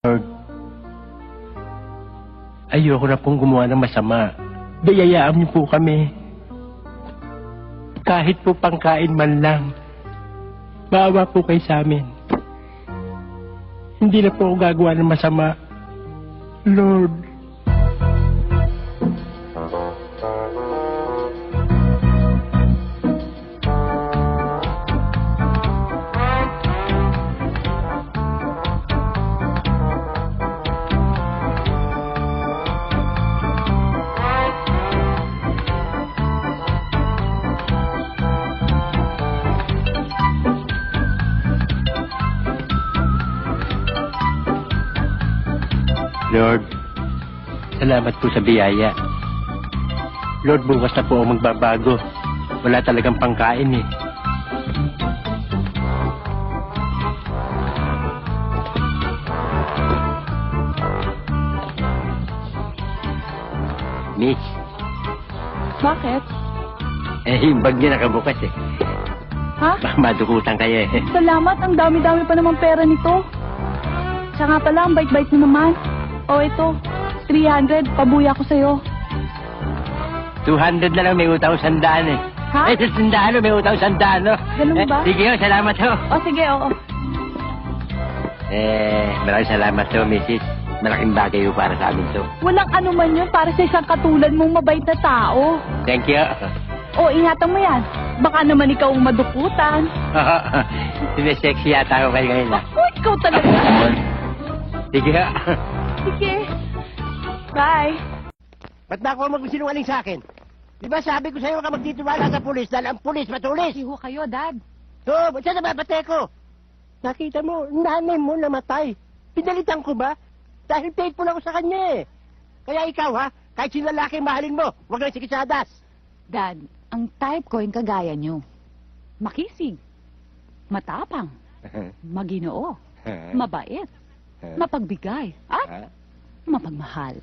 Lord, ayoko na pong gumawa ng masama. Bayayaan niyo po kami. Kahit po pangkain man lang. Maawa po kayo sa amin. Hindi na po ako gagawa ng masama. Lord. Lord, salamat po sa biyaya. Lord, bukas na po ako magbabago. Wala talagang pangkain eh. Miss, Bakit? yung bag niya nakabukas eh. Ha? Baka madukutan kayo eh. Salamat, ang dami-dami pa naman pera nito. Siya nga pala, ang bait-bait mo naman. O ito, 300, pabuya ko sa'yo. 200 na lang, may utang 100 eh. Ha? 100, may utang 100, no? Ganun ba? Sige, salamat ho. O sige, oo. Maraming salamat ho, Mrs. Malaking bagay ho para sa amin to. Walang anuman yun para sa isang katulad mong mabait na tao. Thank you. O, ingatan mo yan. Baka naman ikaw ang madukutan. Sinesexy yata ako kayo ngayon ah. Ako, ikaw talaga. Sige ho. Sige. Bye. Ba't ba ako magsinungaling sa akin? Di ba sabi ko sa'yo ka magtitiwala sa pulis dahil ang pulis matulis? Iho kayo, Dad. So, ba't siya nababate ko? Nakita mo, nanay mo namatay. Pinalitan ko ba? Dahil faithful ako sa kanya eh. Kaya ikaw ha, kahit sino lalaki mahalin mo, huwag lang sikisadas. Dad, ang type ko yung kagaya nyo. Makisig, matapang, maginoo, mabait, mapagbigay, at mapagmahal.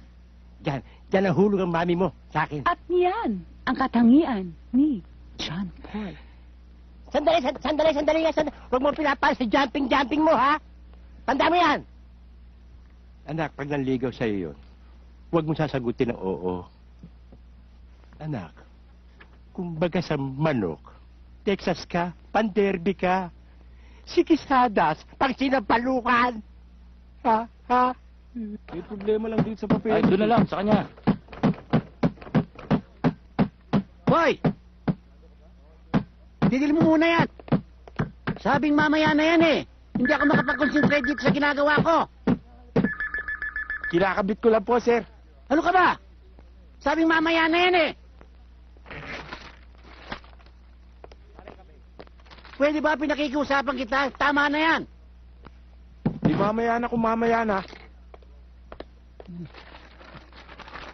Diyan ang hulog ang mami mo sa akin. At yan, ang katangian ni John Paul. Sandali. Huwag mo pinapal sa jumping mo ha. Tanda mo yan. Anak, pag nanligaw sa'yo yun, huwag mo sasagutin ng oo. Anak, kumbaga sa manok, Texas ka, panderby ka, sikisadas, Pag sinampalukan. Ha? May problema lang dito sa papel. Ay, doon na lang, sa kanya. Hoy! Tigil mo muna yan. Sabing mamaya na yan eh. Hindi ako makapag-concentrate dito sa ginagawa ko. Kinakabit ko lang po, sir. Ano ka ba? Sabing mamaya na yan eh. Pwede ba pinakikiusapan kita? Tama na yan. Di mamaya na kung mamaya na.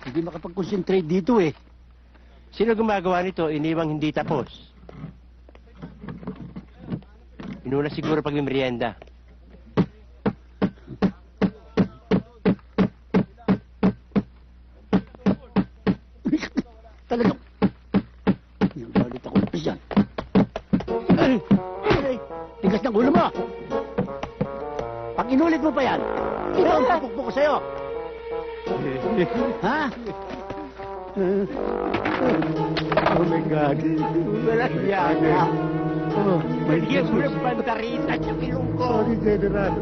Hindi makapag-concentrate dito eh. Sino gumagawa nito, iniwang hindi tapos? Inuna siguro pag may merienda. Talagang... Yung galit ako na yan. Ay! Tigas ng ulo mo! Pag inulit mo pa yan, ito ang papukpok ko sa'yo! Ha? Oh my God. Walang yaga. Bigyan mo ng bandaritan yung ilong ko. Sorry, General.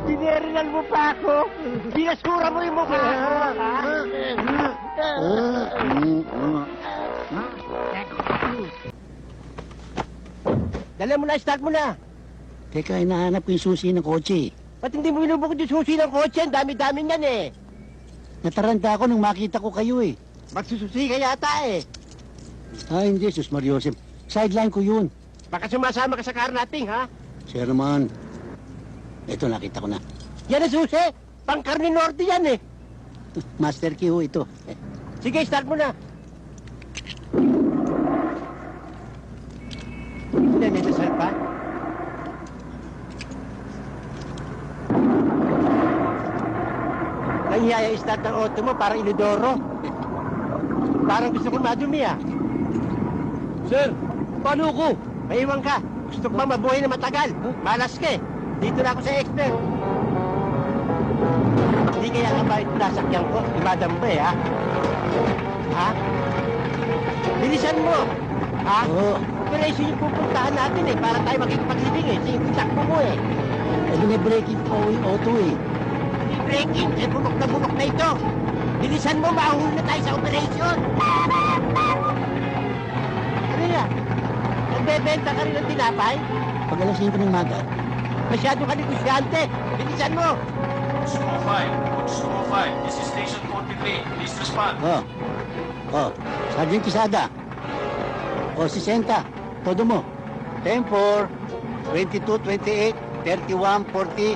Dinerinan mo pa ako. Binasura mo yung mukha ko. Dala mo na, start mo na. Teka, hinahanap ko yung susi ng kotse. Ba't hindi mo binubukod yung susi ng kotse? Ang dami-dami niyan eh. Nataranta ako nung makita ko kayo eh. Magsususi ka yata eh. Ah, hindi, Sus Mariosep. Sideline ko yun. Baka sumasama ka sa karnating, ha? Sir naman. Ito, nakita ko na. Yan ang susi! Pang Carne Norte yan eh. Master key ho ito. Sige, start mo na. Hindi, may dasal pa. Nangyaya start ng auto mo, parang inidoro. Parang gusto ko madumi ah. Sir, paano ko? Maiwan ka. Gusto ko ba mabuhay na matagal? Malas ka eh. Dito na ako sa expert. Hindi kaya kabayad ko nasakyan ko. Imadam ba ha? Ha? Bilisan mo! Ha? Oo. Operation yung pupuntahan natin para tayo makikipaglibing Sige, takbo mo may breaking po yung auto Hindi breaking, bunok na ito. Bilisan mo, mahuli na tayo sa operation. Ano na? Nagbebenta ka rin ng tinapay? Pag alas 5 ng maga. Masyado ka negosyante. Bilisan mo. Sumo 5, Sumo 5, this is Station 43. Please respond. Sergeant Quesada. 60. Todo mo. 10-4, 22, 28, 31, 40,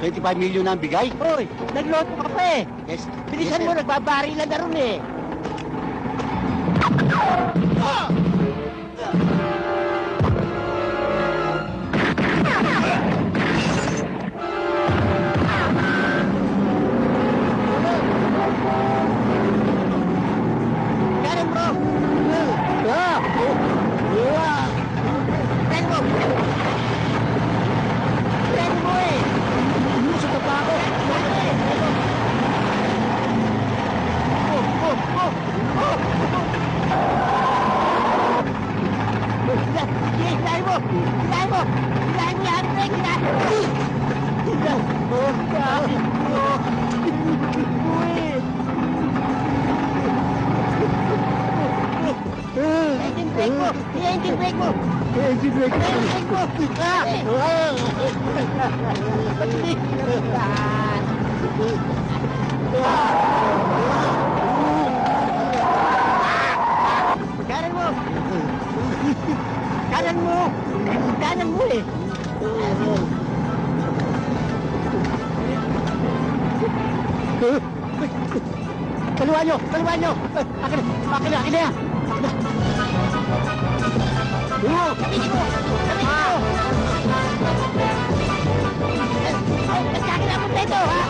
25 million ang bigay. Hoy, nagloto ka pa Yes. Bilisan mo, nagbabarilan na ron Ganun, bro. Tren mo Lusot na pa ako. Hilahin mo! Hilahin mo! Hilahin mo yan, Frank! Hilahin mo! Hilahin mo! Engine brake mo! Engine brake mo! Engine brake mo! Kanan mo! Kanan mo! Kanan mo Kaliwa nyo! Kaliwa nyo! Akin na yan! Sabihin mo! Sabihin mo! Nagkakilapot na ito, ha?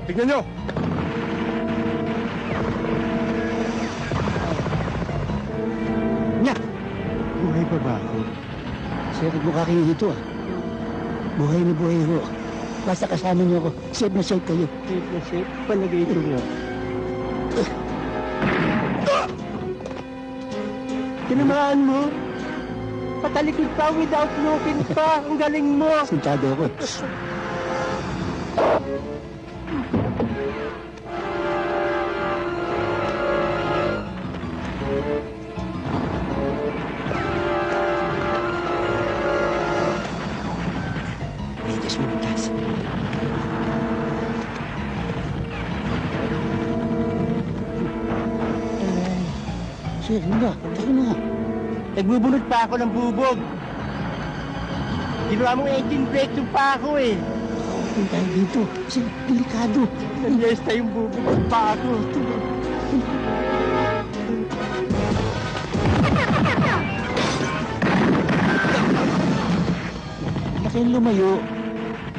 Tignan nyo! Nya! Buhay pa ba ako? Sir, mukha kayo dito Buhay na buhay ho. Basta kasama niyo ako. Safe na safe kayo. Safe na safe. Palagay ko nga. Tinamaan mo? Patalikod pa without looking pa. Ang galing mo. Sintado ako. Ligas mo bukas. Sir, ano ba? Tayo na. Nagbubunot pa ako ng bubog. Ginawa mong engine brake yung pa ako Kung tayo dito, kasi delikado. Nanyesta yung bubog ng pa ako. Na kayong lumayo,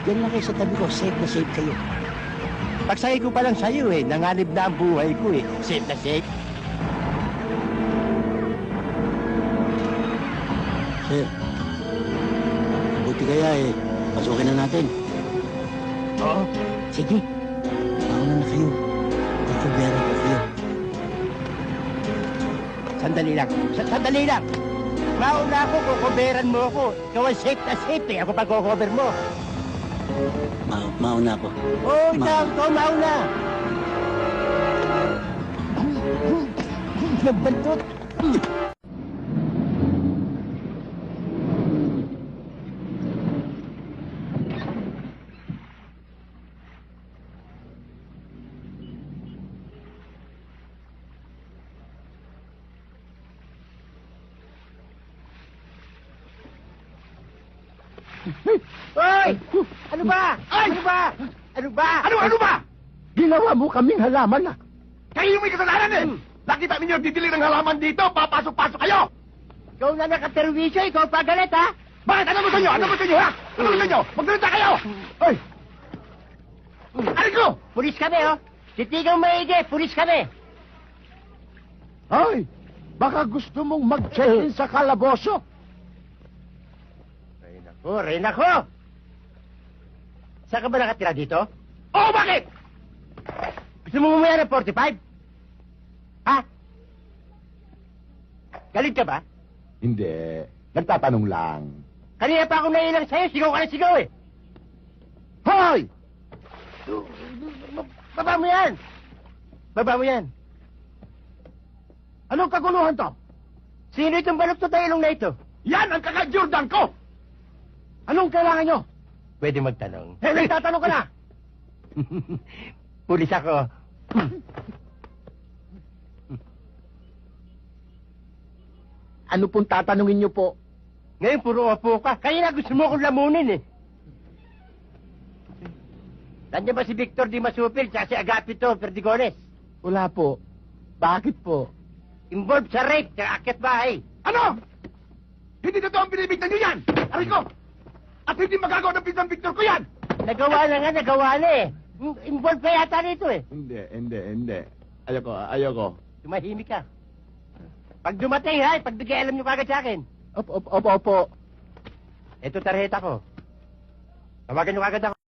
yan lang kayo sa tabi ko. Safe na safe kayo. Pagsakay ko pa lang sa'yo nanganib na ang buhay ko Safe na safe. Sir, buti kaya pasukin na natin. Oo. Sige, mauna na kayo. Ikubera ko kayo. Sandali lang. Sandali lang. Mauna ako, kukoberan mo ako. Ikaw ang safe na safe Ako pag-cover mo. Mauna ako. Oo, ikaw mauna. Nagbantot. Hoy! Ano ba? Ano ba? Ano ba? Ano ba? Ginawa mo kaming halaman Kayo yung may kasalanan Nakita ninyo didilig ng halaman dito, papasok-pasok kayo! Ikaw na nakaterwisyo, ikaw pa galit, ha? Bakit? Ano gusto nyo? Ano gusto nyo, ha? Ano gusto nyo? Magsalita kayo! Ay! Aray ko! Pulis kami, oh. Sitigang maigi, pulis kami. Ay! Baka gusto mong mag-check-in sa kalaboso? Ray nako! Saan ka ba nakatira dito? Oh, bakit? Gusto mo mamaya ng 45? Ha? Galit ka ba? Hindi. Nagtatanong lang. Kanina pa ako nailang sa'yo, sigaw ka na sigaw eh. Hoy! Baba mo yan! Baba mo yan. Anong kaguluhan to? Sino itong balok to tayo na ito? Yan ang kaka-Jordan ko! Anong kailangan nyo? Pwede magtanong. Eh, nagtatanong ka na! Pulis ako. Ano pong tatanungin nyo po? Ngayon puro opo ka. Kaya na gusto mo akong lamunin eh. Nandiyan ba si Victor Di Masupil at si Agapito Perdigones? Wala po. Bakit po? Involved sa rape sa akyat bahay. Ano? Hindi na ang binibigtan nyo yan! Aray ko! At hindi magagawa ng pisang Victor ko yan! Nagawa na nga, nagawa na eh. Involved pa yata rito eh. Hindi. Ayoko. Tumahimik ka. Pag dumating ha, pagbigay alam nyo kagad sa akin. Opo. Ito tarjeta ko. Tawagan nyo kagad ako.